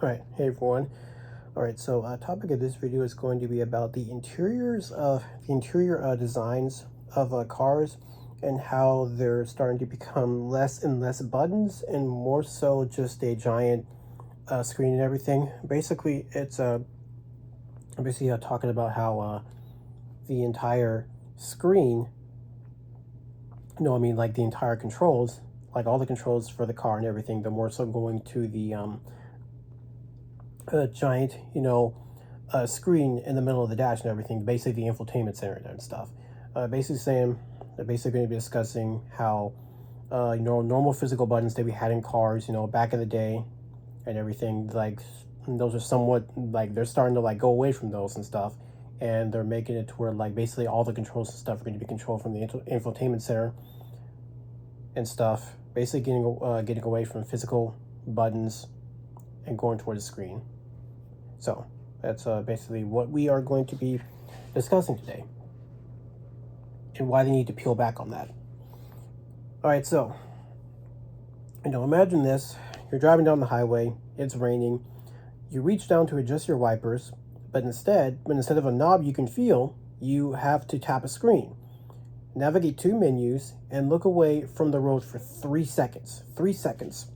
All right, hey everyone. All right, so topic of this video is going to be about the interior designs of cars and how they're starting to become less and less buttons and more so just a giant screen and everything. Basically, it's basically talking about how the entire screen, no, I mean like the entire controls, like all the controls for the car and everything, they're more so going to the giant, screen in the middle of the dash and everything, basically the infotainment center and stuff. Basically saying, they're basically going to be discussing how, normal physical buttons that we had in cars, back in the day and everything, like those are somewhat, like they're starting to like go away from those and stuff. And they're making it to where like basically all the controls and stuff are going to be controlled from the infotainment center and stuff. Basically getting away from physical buttons and going towards the screen. So that's basically what we are going to be discussing today and why they need to peel back on that. All right, so, imagine this. You're driving down the highway, it's raining, you reach down to adjust your wipers, but instead of a knob you can feel, you have to tap a screen. Navigate two menus and look away from the road for 3 seconds. 3 seconds.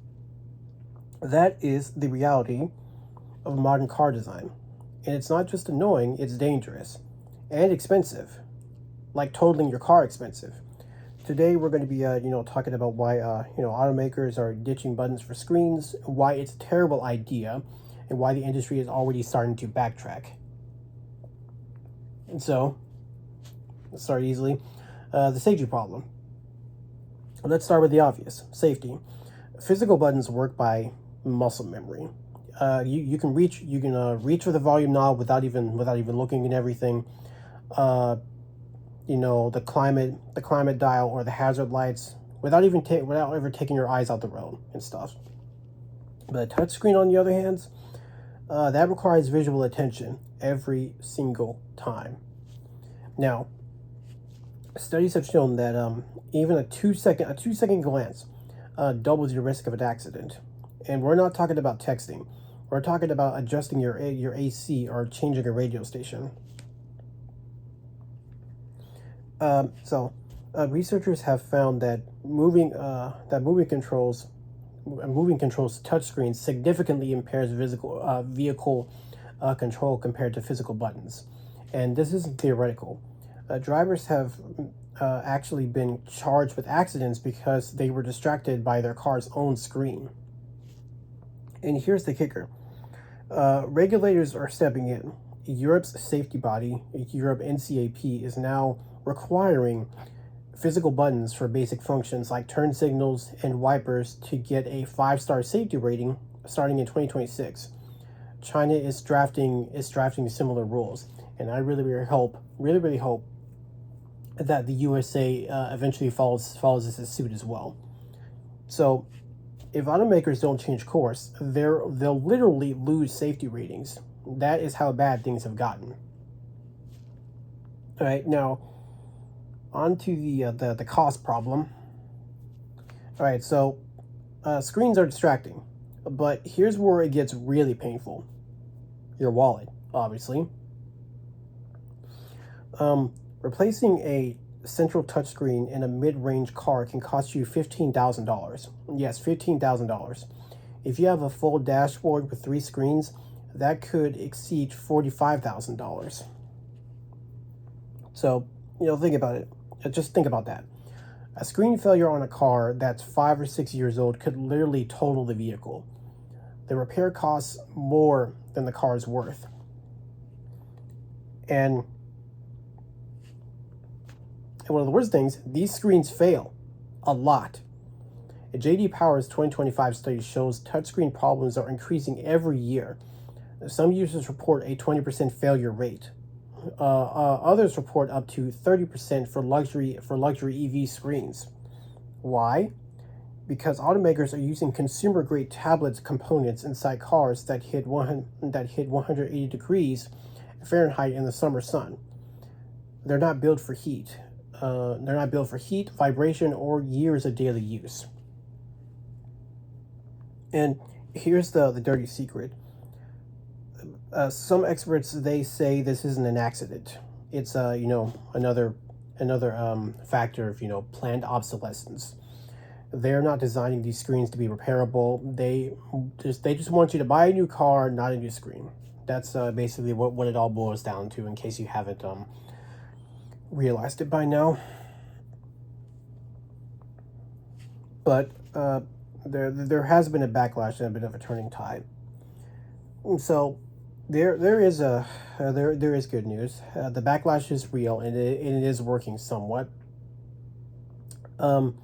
That is the reality of modern car design. And it's not just annoying, it's dangerous and expensive, like totaling your car expensive. Today we're going to be talking about why automakers are ditching buttons for screens, why it's a terrible idea, and why the industry is already starting to backtrack. And so let's start easily. The safety problem. Let's start with the obvious: safety. Physical buttons work by muscle memory. You can reach for the volume knob without even looking and everything. The climate dial or the hazard lights without ever taking your eyes out the road and stuff. But a touchscreen, on the other hand, that requires visual attention every single time. Now, studies have shown that even a two second glance doubles your risk of an accident. And we're not talking about texting. We're talking about adjusting your AC or changing a radio station. Researchers have found that moving controls touchscreens significantly impairs vehicle control compared to physical buttons. And this isn't theoretical. Drivers have actually been charged with accidents because they were distracted by their car's own screen. And here's the kicker. Regulators are stepping in. Europe's safety body, Europe NCAP, is now requiring physical buttons for basic functions like turn signals and wipers to get a 5-star safety rating starting in 2026. China is drafting similar rules, and I really hope that the USA eventually follows this suit as well. So, if automakers don't change course, they'll literally lose safety ratings. That is how bad things have gotten. All right, now on to the cost problem. All right, so screens are distracting, but here's where it gets really painful. Your wallet, obviously. Replacing a central touchscreen in a mid-range car can cost you $15,000. Yes, $15,000. If you have a full dashboard with 3 screens, that could exceed $45,000. So, think about it. Just think about that. A screen failure on a car that's 5 or 6 years old could literally total the vehicle. The repair costs more than the car's worth. And one of the worst things, these screens fail a lot. A J.D. Power's 2025 study shows touchscreen problems are increasing every year. Some users report a 20% failure rate. Others report up to 30% for luxury EV screens. Why? Because automakers are using consumer-grade tablets components inside cars that hit 180 degrees Fahrenheit in the summer sun. They're not built for heat. They're not built for heat, vibration, or years of daily use. And here's the dirty secret. Some experts, they say this isn't an accident. It's another factor of planned obsolescence. They're not designing these screens to be repairable. They just want you to buy a new car, not a new screen. That's basically what it all boils down to. In case you haven't realized it by now, but there has been a backlash and a bit of a turning tide. So there is good news. The backlash is real, and it is working somewhat. Um,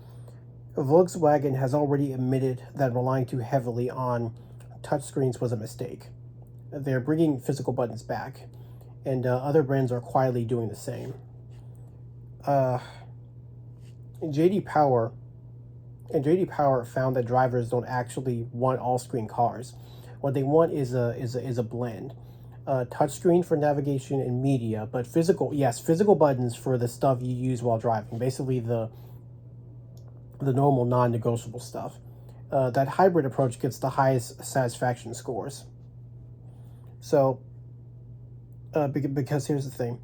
Volkswagen has already admitted that relying too heavily on touchscreens was a mistake. They're bringing physical buttons back, and other brands are quietly doing the same. Uh, JD Power JD Power found that drivers don't actually want all-screen cars. What they want is a blend. Touchscreen for navigation and media, but physical buttons for the stuff you use while driving. Basically, the normal non-negotiable stuff. That hybrid approach gets the highest satisfaction scores. So, because here's the thing,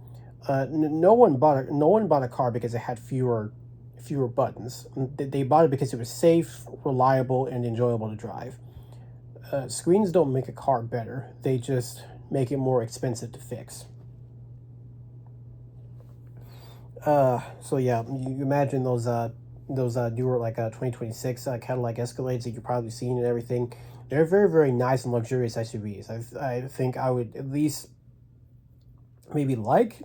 no one bought a car because it had fewer buttons. They bought it because it was safe, reliable, and enjoyable to drive. Screens don't make a car better; they just make it more expensive to fix. So yeah, you imagine those newer like 2026 Cadillac Escalades that you've probably seen and everything. They're very, very nice and luxurious SUVs. I think I would at least maybe like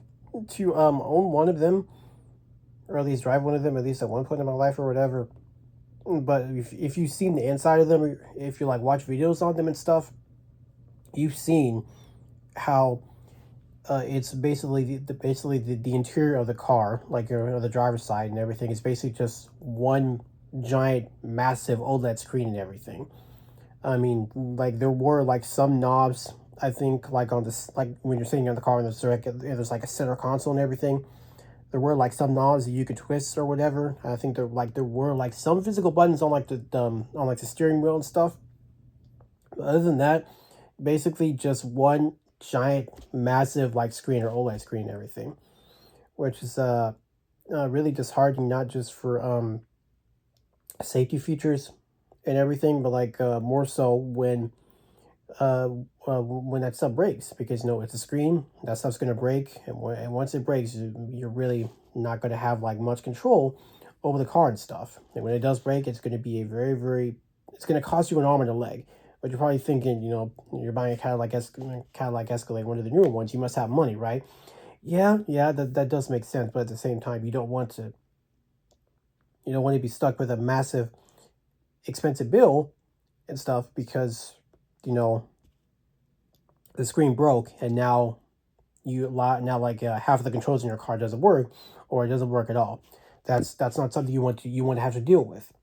to own one of them, or at least drive one of them at least at one point in my life or whatever. But if you've seen the inside of them, or if you like watch videos on them and stuff, you've seen how it's basically the interior of the car, like the driver's side and everything, is basically just one giant, massive OLED screen and everything. I mean, like there were like some knobs. I think like on this, like when you're sitting in the car and there's like a center console and everything. There were like some knobs that you could twist or whatever. I think there were like some physical buttons on like the steering wheel and stuff. But other than that, basically just one giant, massive like screen or OLED screen and everything, which is really disheartening, not just for safety features and everything, but like more so uh, when that stuff breaks, because it's a screen, that stuff's gonna break, and once it breaks, you're really not gonna have like much control over the car and stuff. And when it does break, it's gonna be a very, very, it's gonna cost you an arm and a leg. But you're probably thinking, you're buying a Cadillac Escalade, one of the newer ones. You must have money, right? Yeah, yeah, that does make sense. But at the same time, you don't want to be stuck with a massive, expensive bill and stuff because you know the screen broke, and now like half of the controls in your car doesn't work, or it doesn't work at all. That's not something you want to have to deal with.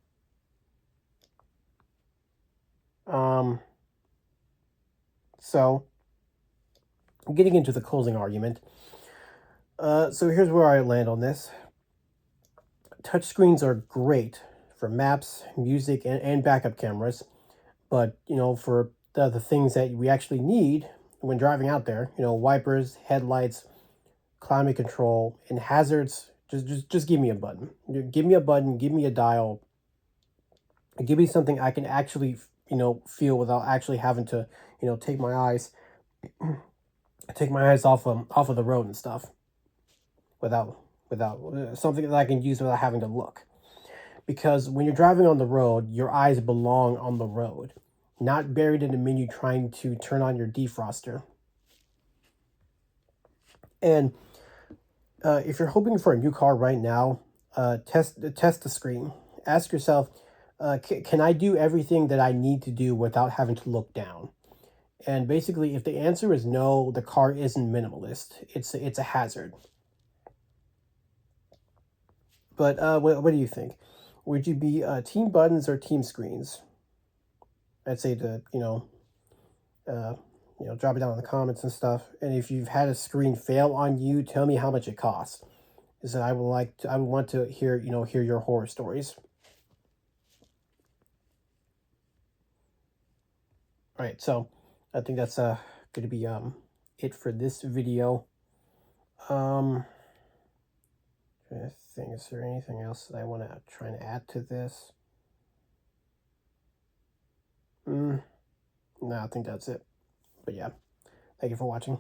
um so getting into the closing argument, so here's where I land on this. Touchscreens are great for maps, music, and backup cameras, but for the things that we actually need when driving out there, wipers, headlights, climate control, and hazards, just give me a button. Give me a button, give me a dial, give me something I can actually feel without actually having to take my eyes off of the road and stuff, without something that I can use without having to look. Because when you're driving on the road, your eyes belong on the road, not buried in a menu trying to turn on your defroster. And if you're hoping for a new car right now, test the screen. Ask yourself, can I do everything that I need to do without having to look down? And basically, if the answer is no, the car isn't minimalist. It's a hazard. But what do you think? Would you be team buttons or team screens? I'd say to uh, drop it down in the comments and stuff. And if you've had a screen fail on you, tell me how much it costs. Is that I would want to hear your horror stories. All right, so I think that's going to be it for this video. I think, is there anything else that I want to try and add to this? No, I think that's it. But yeah, thank you for watching.